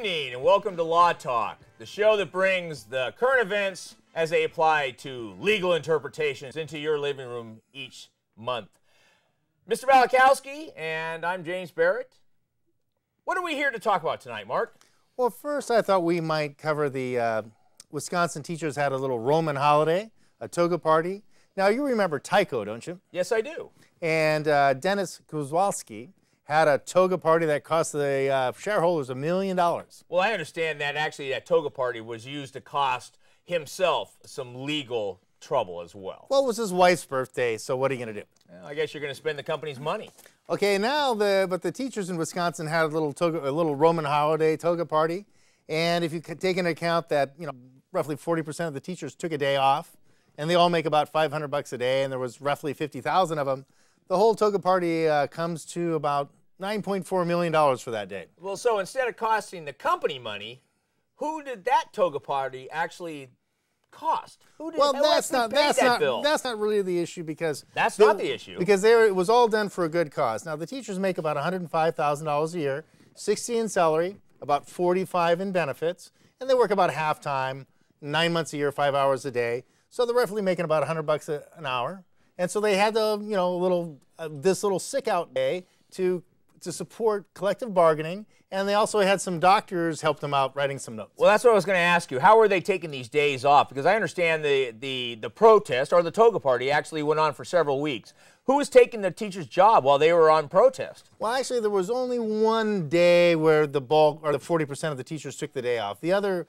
evening and welcome to Law Talk, the show that brings the current events as they apply to legal interpretations into your living room each month. Mr. Balikowski and I'm James Barrett. What are we here to talk about tonight, Mark? Well, first I thought we might cover the Wisconsin teachers had a little Roman holiday, a toga party. Now you remember Tycho, don't you? Yes, I do. And Dennis Kozlowski had a toga party that cost the shareholders $1 million. Well, I understand that actually that toga party was used to cost himself some legal trouble as well. Well, it was his wife's birthday, so what are you going to do? Well, I guess you're going to spend the company's money. Okay, now the teachers in Wisconsin had a little Roman holiday toga party, and if you could take into account that roughly 40% of the teachers took a day off, and they all make about $500 a day, and there was roughly 50,000 of them, the whole toga party comes to about $9.4 million for that day. Well, so instead of costing the company money, who did that toga party actually cost? Well, that's not really the issue because that's not the issue because it was all done for a good cause. Now the teachers make about $105,000 a year, $60,000 in salary, about $45,000 in benefits, and they work about half time, 9 months a year, 5 hours a day. So they're roughly making about $100 an hour, and so they had this little sick out day to support collective bargaining, and they also had some doctors help them out writing some notes. Well, that's what I was going to ask you. How were they taking these days off? Because I understand the protest or the toga party actually went on for several weeks. Who was taking the teachers' job while they were on protest? Well, actually, there was only one day where the bulk or the 40% of the teachers took the day off. The other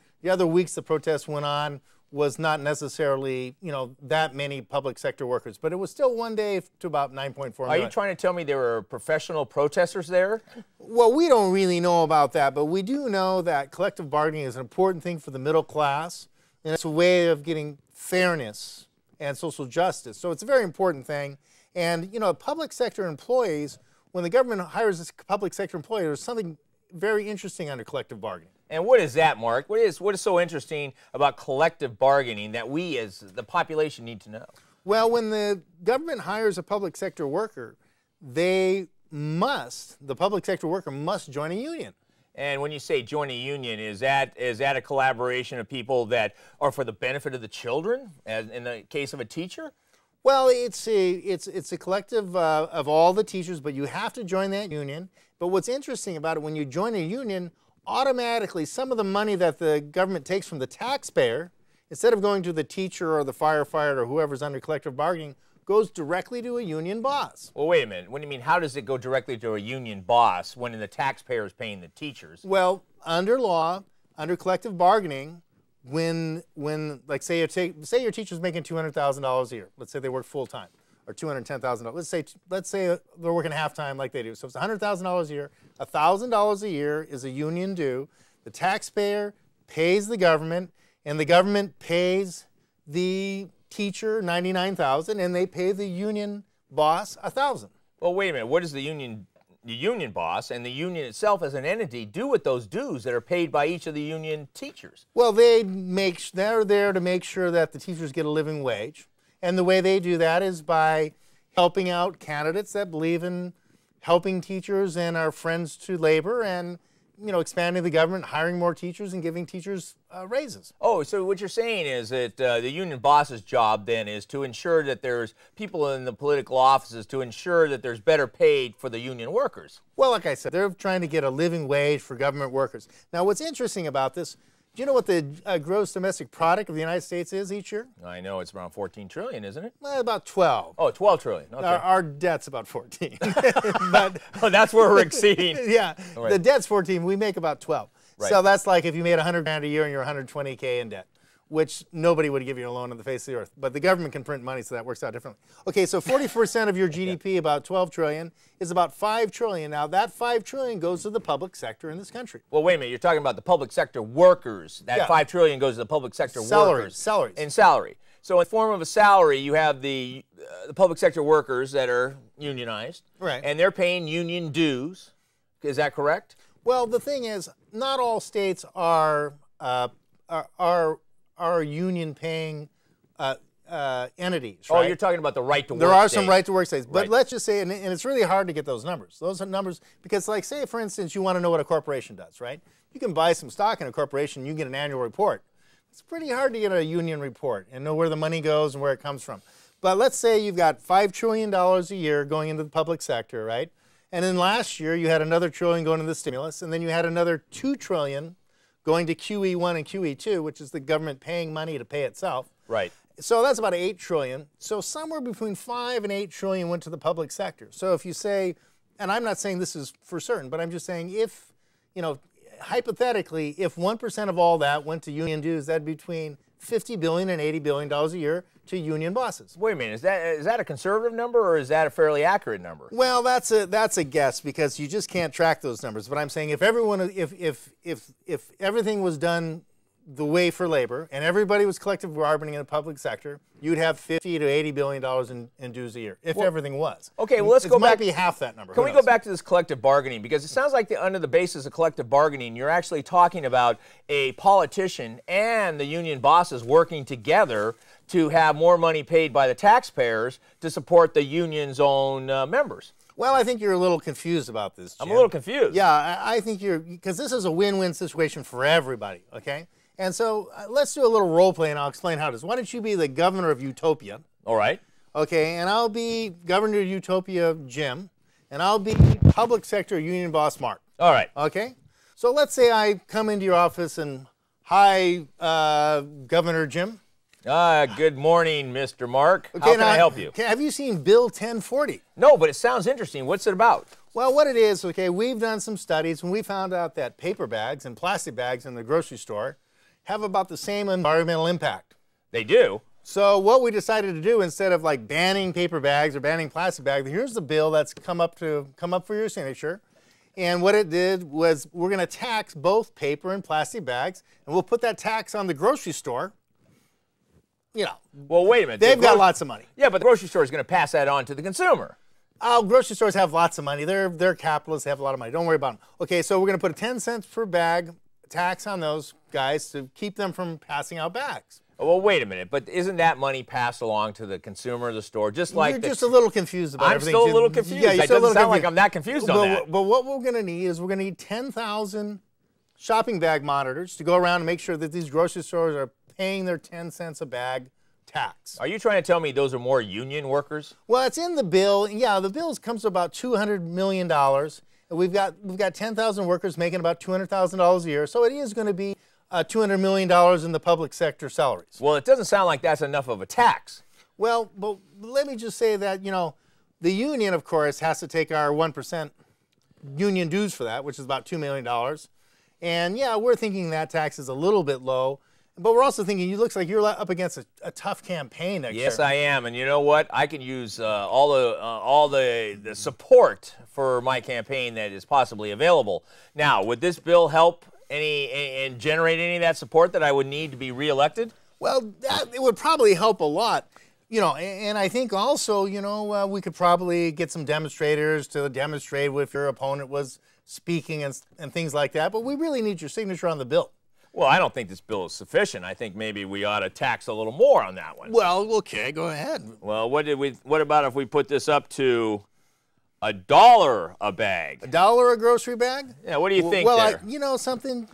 weeks the protest went on was not necessarily, that many public sector workers, but it was still one day to about 9.4 million. Are you trying to tell me there were professional protesters there? Well, we don't really know about that, but we do know that collective bargaining is an important thing for the middle class, and it's a way of getting fairness and social justice. So it's a very important thing. And, public sector employees, when the government hires a public sector employee, there's something very interesting under collective bargaining. And what is that, Mark? What is so interesting about collective bargaining that we as the population need to know? Well, when the government hires a public sector worker, the public sector worker must join a union. And when you say join a union, is that a collaboration of people that are for the benefit of the children, as in the case of a teacher? Well, it's a collective of all the teachers, but you have to join that union. But what's interesting about it, when you join a union, automatically some of the money that the government takes from the taxpayer, instead of going to the teacher or the firefighter or whoever's under collective bargaining, goes directly to a union boss. Well, wait a minute. What do you mean, how does it go directly to a union boss when the taxpayer is paying the teachers? Well, under law, under collective bargaining, when like say your teacher's making $200,000 a year, let's say they work full time, or $210,000. Let's say they're working half time like they do. So it's $100,000 a year. $1,000 a year is a union due. The taxpayer pays the government, and the government pays the teacher $99,000, and they pay the union boss $1,000. Well, wait a minute. What does the union boss and the union itself as an entity do with those dues that are paid by each of the union teachers? Well, they're there to make sure that the teachers get a living wage. And the way they do that is by helping out candidates that believe in helping teachers and are friends to labor and, expanding the government, hiring more teachers and giving teachers raises. Oh, so what you're saying is that the union boss's job then is to ensure that there's people in the political offices to ensure that there's better paid for the union workers. Well, like I said, they're trying to get a living wage for government workers. Now, what's interesting about this, do you know what the gross domestic product of the United States is each year? I know it's around 14 trillion, isn't it? Well, about 12. Oh, 12 trillion. Okay. Our debt's about 14. But oh, that's where we're exceeding. Yeah, right. The debt's 14. We make about 12. Right. So that's like if you made $100,000 a year and you're $120K in debt, which nobody would give you a loan on the face of the earth. But the government can print money, so that works out differently. Okay, so 40% of your GDP, about 12 trillion, is about 5 trillion. Now, that 5 trillion goes to the public sector in this country. Well, wait a minute. You're talking about the public sector workers. That 5 trillion goes to the public sector workers. Salaries. And salary. So in form of a salary, you have the public sector workers that are unionized. Right. And they're paying union dues. Is that correct? Well, the thing is, not all states are union paying entities, right? Oh, you're talking about the right to work There are states. some right to work states. But Right. let's just say, and it's really hard to get those numbers. Those are numbers, because like say, for instance, you want to know what a corporation does, right? You can buy some stock in a corporation, you get an annual report. It's pretty hard to get a union report and know where the money goes and where it comes from. But let's say you've got $5 trillion a year going into the public sector, right? And then last year you had another trillion going to the stimulus, and then you had another $2 trillion going to QE1 and QE2, which is the government paying money to pay itself. Right. So that's about $8 trillion. So somewhere between $5 and $8 trillion went to the public sector. So if you say, and I'm not saying this is for certain, but I'm just saying if, hypothetically, if 1% of all that went to union dues, that'd be between $50 billion and $80 billion a year to union bosses. Wait a minute, is that a conservative number or is that a fairly accurate number? Well, that's a guess because you just can't track those numbers. But I'm saying if everything was done the way for labor and everybody was collective bargaining in the public sector, you'd have $50 to $80 billion in dues a year if everything was. Okay, well, let's go back. It might be half that number. Can we go back to this collective bargaining? Because it sounds like under the basis of collective bargaining, you're actually talking about a politician and the union bosses working together to have more money paid by the taxpayers to support the union's own members. Well, I think you're a little confused about this, Jim. I'm a little confused. Yeah, I think because this is a win-win situation for everybody, okay? And so let's do a little role play and I'll explain how it is. Why don't you be the governor of Utopia? All right. Okay, and I'll be governor of Utopia, Jim, and I'll be public sector union boss, Mark. All right. Okay? So let's say I come into your office and, hi, Governor Jim. Good morning, Mr. Mark. Okay, how can I help you? Have you seen Bill 1040? No, but it sounds interesting. What's it about? Well, what it is, okay, we've done some studies and we found out that paper bags and plastic bags in the grocery store have about the same environmental impact. They do? So what we decided to do, instead of like banning paper bags or banning plastic bags, here's the bill that's come up for your signature. And what it did was we're going to tax both paper and plastic bags, and we'll put that tax on the grocery store. Well, wait a minute. They've got lots of money. Yeah, but the grocery store is going to pass that on to the consumer. Oh, grocery stores have lots of money. They're capitalists. They have a lot of money. Don't worry about them. Okay, so we're going to put a 10 cents per bag tax on those guys to keep them from passing out bags. Well, wait a minute, but isn't that money passed along to the consumer of the store, just like You're just a little confused about everything. I'm still a little confused. Yeah, It doesn't sound like I'm that confused on that. But what we're going to need is we're going to need 10,000 shopping bag monitors to go around and make sure that these grocery stores are paying their 10 cents a bag tax. Are you trying to tell me those are more union workers? Well, it's in the bill. Yeah, the bill comes to about $200 million. We've got 10,000 workers making about $200,000 a year, so it is going to be $200 million in the public sector salaries. Well, it doesn't sound like that's enough of a tax. Well, but let me just say that, the union, of course, has to take our 1% union dues for that, which is about $2 million. And yeah, we're thinking that tax is a little bit low. But we're also thinking, it looks like you're up against a tough campaign next year. Yes, I am, and you know what? I can use all the support for my campaign that is possibly available. Now, would this bill help and generate any of that support that I would need to be reelected? Well, it would probably help a lot. And I think also, we could probably get some demonstrators to demonstrate if your opponent was speaking and things like that. But we really need your signature on the bill. Well, I don't think this bill is sufficient. I think maybe we ought to tax a little more on that one. Well, okay, go ahead. Well, what about if we put this up to $1 a bag? $1 a grocery bag? Yeah, what do you think well, there? you know something,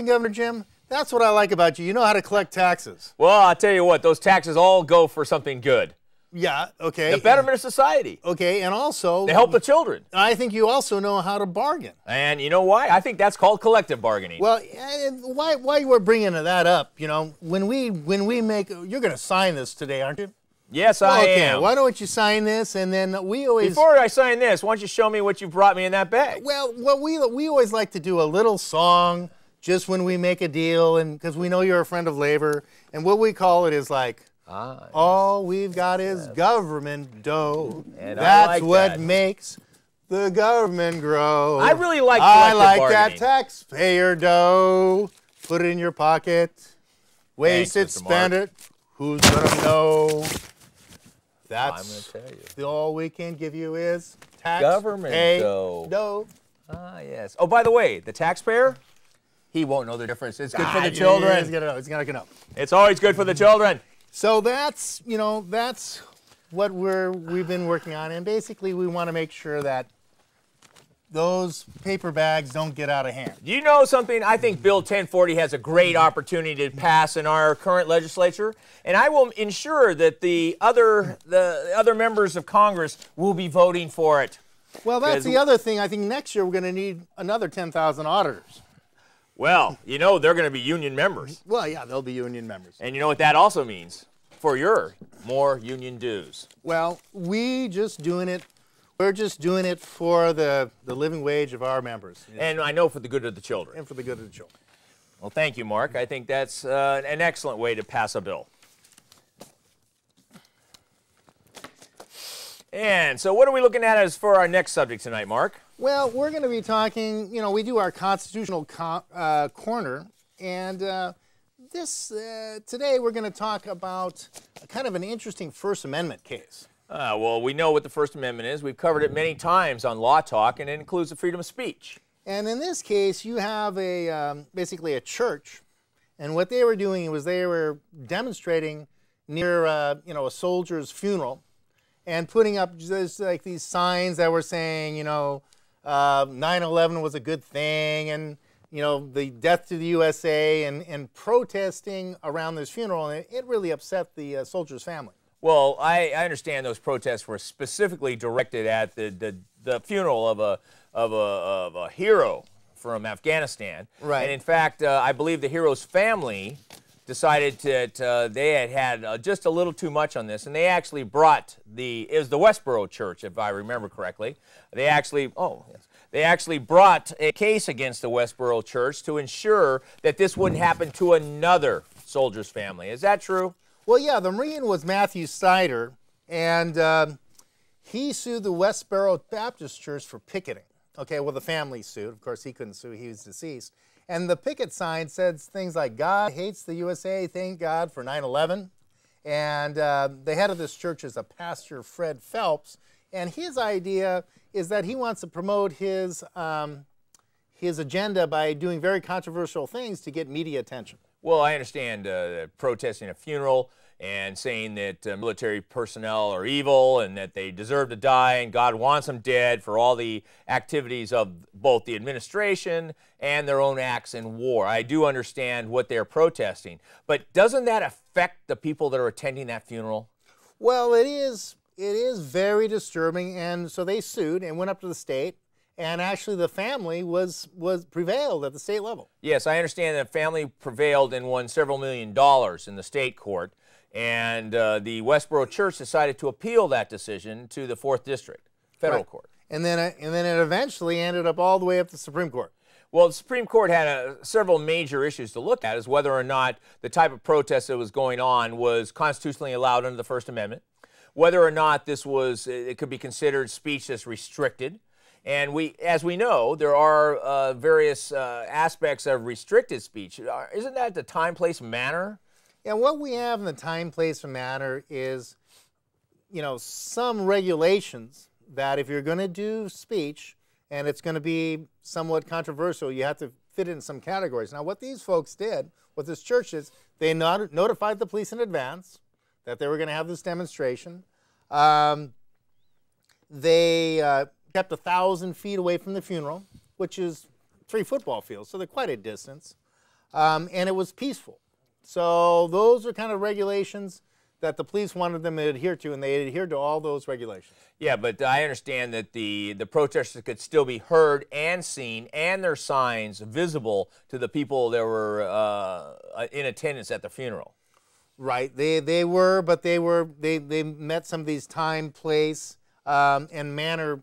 Governor Jim? That's what I like about you. You know how to collect taxes. Well, I'll tell you what, those taxes all go for something good. Yeah, okay. The betterment of society. Okay, and also... They help the children. I think you also know how to bargain. And you know why? I think that's called collective bargaining. Well, why you were bringing that up, when we make... You're going to sign this today, aren't you? Yes, I am. Why don't you sign this, and then we always... Before I sign this, why don't you show me what you brought me in that bag? Well, we always like to do a little song just when we make a deal, and because we know you're a friend of labor, and what we call it is like... all we've got is government dough. And that's what makes the government grow. I really like that taxpayer dough. Put it in your pocket. Waste it, spend it. Who's gonna know? That's I'm gonna tell you. All we can give you is government dough. Ah, yes. Oh, by the way, the taxpayer, he won't know the difference. It's good for the children. He's gonna know. It's always good for the children. So that's what we've been working on, and basically we want to make sure that those paper bags don't get out of hand. You know something? I think Bill 1040 has a great opportunity to pass in our current legislature, and I will ensure that the other members of Congress will be voting for it. Well, that's the other thing. I think next year we're going to need another 10,000 auditors. Well, you know they're going to be union members. Well, yeah, they'll be union members. And you know what that also means? For your more union dues. Well, we're just doing it for the living wage of our members. And I know for the good of the children. And for the good of the children. Well, thank you, Mark. I think that's an excellent way to pass a bill. And so what are we looking at as for our next subject tonight, Mark? Well, we're going to be talking, we do our constitutional corner, and today we're going to talk about kind of an interesting First Amendment case. Well, we know what the First Amendment is. We've covered it many times on Law Talk, and it includes the freedom of speech. And in this case, you have basically a church, and what they were doing was they were demonstrating near a soldier's funeral, and putting up just like these signs that were saying, 9/11 was a good thing, and the death to the USA, and protesting around this funeral, and it really upset the soldier's family. Well, I understand those protests were specifically directed at the funeral of a hero from Afghanistan. Right. And in fact, I believe the hero's family decided that they had just a little too much on this, and they actually brought it was the Westboro Church, if I remember correctly. They actually brought a case against the Westboro Church to ensure that this wouldn't happen to another soldier's family. Is that true? Well, yeah, the Marine was Matthew Sider, and he sued the Westboro Baptist Church for picketing. Okay, well, the family sued. Of course, he couldn't sue. He was deceased. And the picket sign said things like, God hates the USA, thank God for 9/11. And the head of this church is a pastor, Fred Phelps, and his idea is that he wants to promote his agenda by doing very controversial things to get media attention. Well, I understand protesting a funeral and saying that military personnel are evil and that they deserve to die and God wants them dead for all the activities of both the administration and their own acts in war. I do understand what they're protesting, but doesn't that affect the people that are attending that funeral? Well, it is very disturbing, and so they sued and went up to the state. And actually, the family was prevailed at the state level. Yes, I understand that family prevailed and won several $1 million in the state court, and the Westboro Church decided to appeal that decision to the 4th District Federal Court. And then it eventually ended up all the way up to the Supreme Court. Well, the Supreme Court had several major issues to look at, as whether or not the type of protest that was going on was constitutionally allowed under the First Amendment, whether or not it could be considered speech that's restricted. And as we know, there are various aspects of restricted speech. Isn't that the time, place, manner? Yeah, what we have in the time, place, and manner is, some regulations that if you're going to do speech and it's going to be somewhat controversial, you have to fit it in some categories. Now, what these folks did, what this church is, they notified the police in advance that they were going to have this demonstration. They kept 1,000 feet away from the funeral, which is 3 football fields, so they're quite a distance. And it was peaceful. So those are kind of regulations that the police wanted them to adhere to, and they adhered to all those regulations. Yeah, but I understand that the protesters could still be heard and seen, and their signs visible to the people that were in attendance at the funeral. Right, they were, but they met some of these time, place, and manner